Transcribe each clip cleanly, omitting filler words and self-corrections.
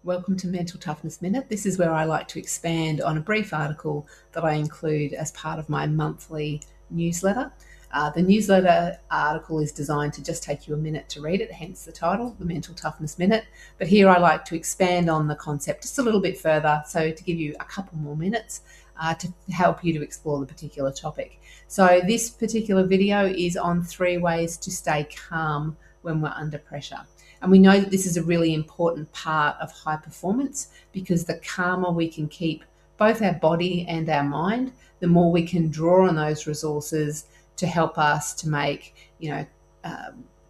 Welcome to Mental Toughness Minute. This is where I like to expand on a brief article that I include as part of my monthly newsletter. The newsletter article is designed to just take you a minute to read it, hence the title, the Mental Toughness Minute. But here I like to expand on the concept just a little bit further, so to give you a couple more minutes to help you to explore the particular topic. So this particular video is on 3 ways to stay calm when we're under pressure. And we know that this is a really important part of high performance, because the calmer we can keep both our body and our mind, the more we can draw on those resources to help us to make,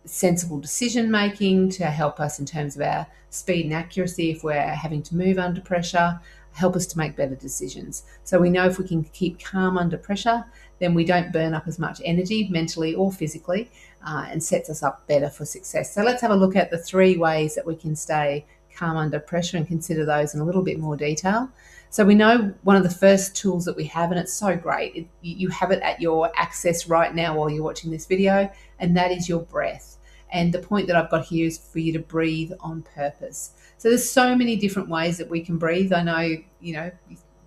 sensible decision making, to help us in terms of our speed and accuracy if we're having to move under pressure, help us to make better decisions. So we know if we can keep calm under pressure, then we don't burn up as much energy mentally or physically, and sets us up better for success. So let's have a look at the 3 ways that we can stay calm under pressure and consider those in a little bit more detail. So we know one of the first tools that we have, and it's so great, you have it at your access right now while you're watching this video, and that is your breath. And the point that I've got here is for you to breathe on purpose. So there's so many different ways that we can breathe. I know,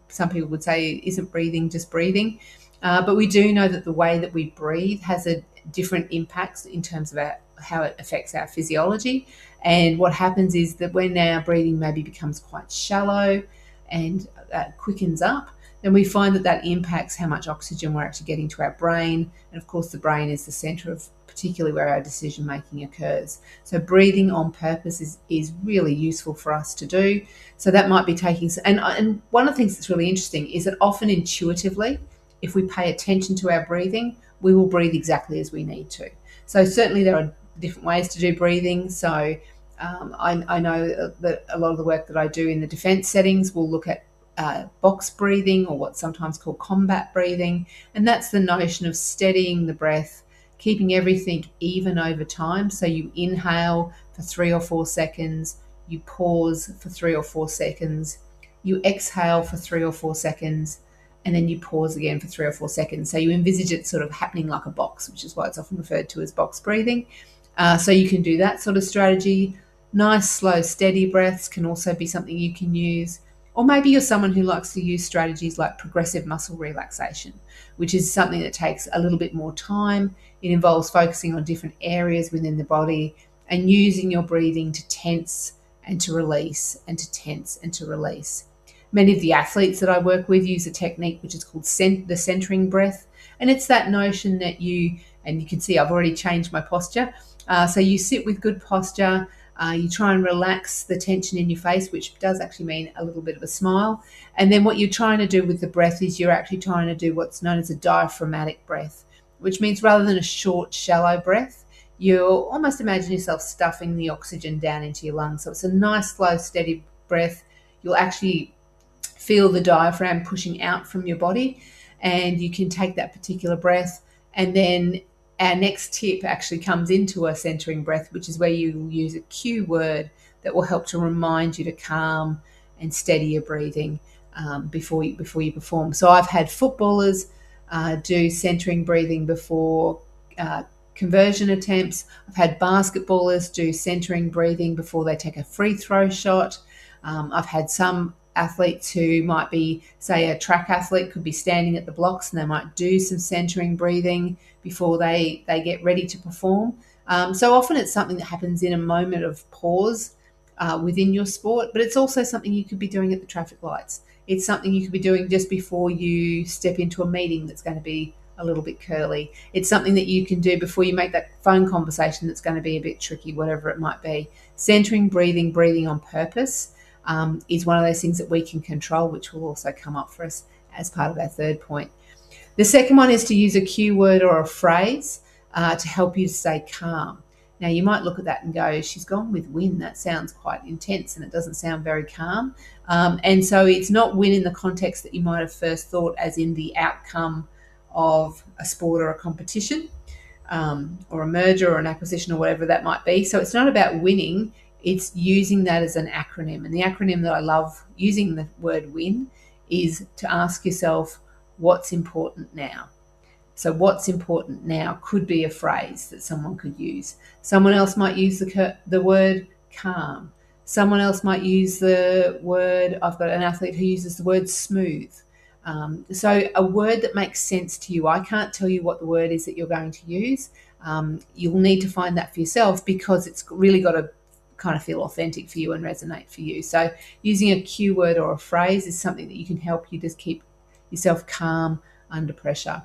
some people would say, isn't breathing just breathing? But we do know that the way that we breathe has a different impacts in terms of how it affects our physiology. And what happens is that when our breathing maybe becomes quite shallow and quickens up, then we find that impacts how much oxygen we're actually getting to our brain. And of course, the brain is the center of particularly where our decision making occurs. So breathing on purpose is really useful for us to do. So that might be taking, and one of the things that's really interesting is that often intuitively, if we pay attention to our breathing, we will breathe exactly as we need to. So certainly there are different ways to do breathing. So I know that a lot of the work that I do in the defense settings will look at box breathing, or what's sometimes called combat breathing. And that's the notion of steadying the breath, keeping everything even over time. So you inhale for 3 or 4 seconds, you pause for 3 or 4 seconds, you exhale for 3 or 4 seconds, and then you pause again for 3 or 4 seconds. So you envisage it sort of happening like a box, which is why it's often referred to as box breathing. So you can do that sort of strategy. Nice, slow, steady breaths can also be something you can use. Or maybe you're someone who likes to use strategies like progressive muscle relaxation, which is something that takes a little bit more time. It involves focusing on different areas within the body and using your breathing to tense and to release, and to tense and to release. Many of the athletes that I work with use a technique which is called the centering breath. And it's that notion that and you can see I've already changed my posture. So you sit with good posture. You try and relax the tension in your face, which does actually mean a little bit of a smile. And then what you're trying to do with the breath is you're actually trying to do what's known as a diaphragmatic breath, which means rather than a short, shallow breath, you almost imagine yourself stuffing the oxygen down into your lungs. So it's a nice, slow, steady breath. You'll actually feel the diaphragm pushing out from your body, and you can take that particular breath. And then our next tip actually comes into a centering breath, which is where you use a cue word that will help to remind you to calm and steady your breathing before you perform. So I've had footballers do centering breathing before conversion attempts. I've had basketballers do centering breathing before they take a free throw shot. I've had some athletes who might be, say, a track athlete could be standing at the blocks, and they might do some centering breathing before they get ready to perform. So often it's something that happens in a moment of pause within your sport, but it's also something you could be doing at the traffic lights. It's something you could be doing just before you step into a meeting that's going to be a little bit curly. It's something that you can do before you make that phone conversation that's going to be a bit tricky, whatever it might be. Centering breathing on purpose is one of those things that we can control, which will also come up for us as part of our 3rd point. The second one is to use a cue word or a phrase to help you to stay calm. Now, you might look at that and go, she's gone with win. That sounds quite intense and it doesn't sound very calm. And so it's not win in the context that you might have first thought, as in the outcome of a sport or a competition, or a merger or an acquisition or whatever that might be. So it's not about winning. It's using that as an acronym. And the acronym that I love using the word win is to ask yourself, what's important now? So what's important now could be a phrase that someone could use. Someone else might use the word calm. Someone else might use the word, I've got an athlete who uses the word smooth. So a word that makes sense to you. I can't tell you what the word is that you're going to use. You'll need to find that for yourself, because it's really got to kind of feel authentic for you and resonate for you. So using a cue word or a phrase is something that you can help you just keep yourself calm under pressure.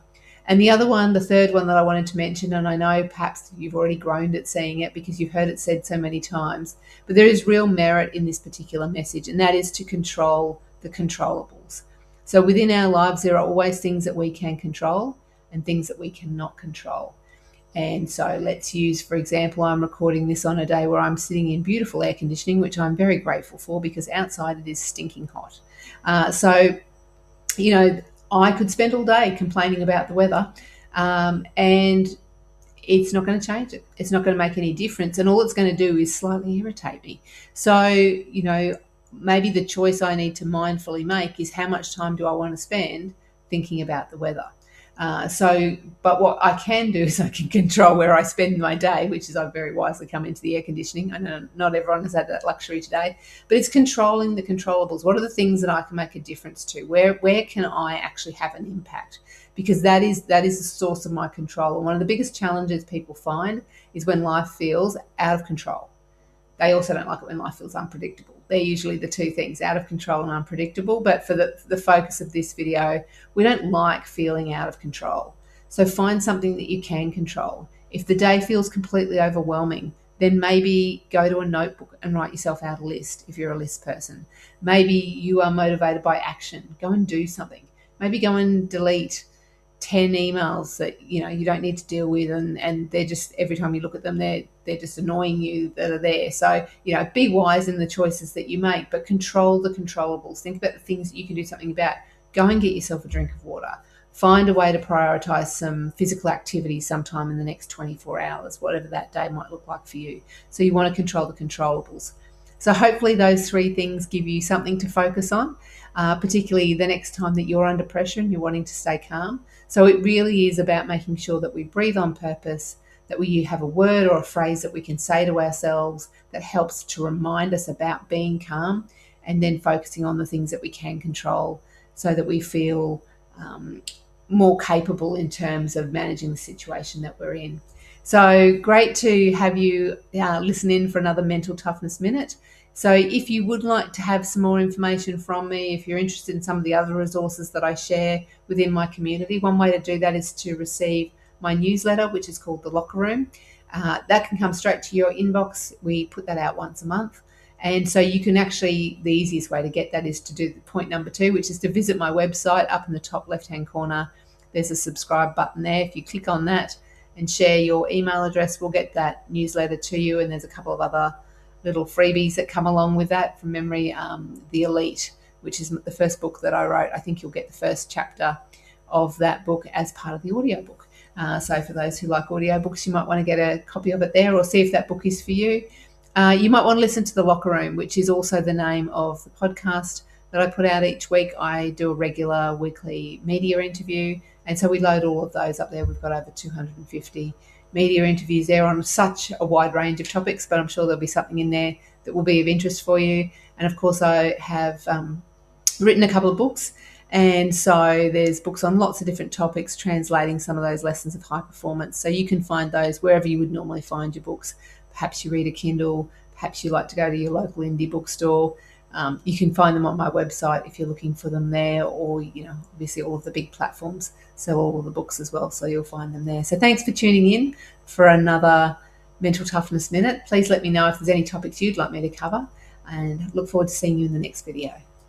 And the other one, the third one that I wanted to mention, and I know perhaps you've already groaned at seeing it because you've heard it said so many times, but there is real merit in this particular message, and that is to control the controllables. So within our lives, there are always things that we can control and things that we cannot control. And so let's use, for example, I'm recording this on a day where I'm sitting in beautiful air conditioning, which I'm very grateful for, because outside it is stinking hot. So, you know, I could spend all day complaining about the weather, and it's not going to change it. It's not going to make any difference. And all it's going to do is slightly irritate me. So, you know, maybe the choice I need to mindfully make is, how much time do I want to spend thinking about the weather? But what I can do is I can control where I spend my day, which is I've very wisely come into the air conditioning. I know not everyone has had that luxury today, but it's controlling the controllables. What are the things that I can make a difference to? Where can I actually have an impact? Because that is the source of my control. And one of the biggest challenges people find is when life feels out of control. They also don't like it when life feels unpredictable. They're usually the two things, out of control and unpredictable. But for the focus of this video, we don't like feeling out of control. So find something that you can control. If the day feels completely overwhelming, then maybe go to a notebook and write yourself out a list if you're a list person. Maybe you are motivated by action. Go and do something. Maybe go and delete 10 emails that you don't need to deal with, and they're just, every time you look at them, they're just annoying you that are there. So be wise in the choices that you make, but control the controllables. Think about the things that you can do something about. Go and get yourself a drink of water. Find a way to prioritize some physical activity sometime in the next 24 hours, whatever that day might look like for you. So you want to control the controllables. So hopefully those three things give you something to focus on, particularly the next time that you're under pressure and you're wanting to stay calm. So it really is about making sure that we breathe on purpose, that we have a word or a phrase that we can say to ourselves that helps to remind us about being calm, and then focusing on the things that we can control so that we feel more capable in terms of managing the situation that we're in. So great to have you listen in for another Mental Toughness Minute. So if you would like to have some more information from me, if you're interested in some of the other resources that I share within my community, one way to do that is to receive my newsletter, which is called The Locker Room. That can come straight to your inbox. We put that out once a month. And so you can actually, the easiest way to get that is to do point number 2, which is to visit my website. Up in the top left-hand corner, there's a subscribe button there. If you click on that and share your email address, we'll get that newsletter to you. And there's a couple of other little freebies that come along with that. From memory, The Elite, which is the first book that I wrote. I think you'll get the first chapter of that book as part of the audiobook. So for those who like audiobooks, you might want to get a copy of it there, or see if that book is for you. You might want to listen to The Locker Room, which is also the name of the podcast that I put out each week. I do a regular weekly media interview, and so we load all of those up there. We've got over 250 media interviews there on such a wide range of topics, but I'm sure there'll be something in there that will be of interest for you. And of course, I have written a couple of books, and so there's books on lots of different topics, translating some of those lessons of high performance. So you can find those wherever you would normally find your books. Perhaps you read a Kindle, perhaps you like to go to your local indie bookstore. You can find them on my website if you're looking for them there, or obviously all of the big platforms sell all of the books as well, so you'll find them there. So thanks for tuning in for another Mental Toughness Minute. Please let me know if there's any topics you'd like me to cover, and look forward to seeing you in the next video.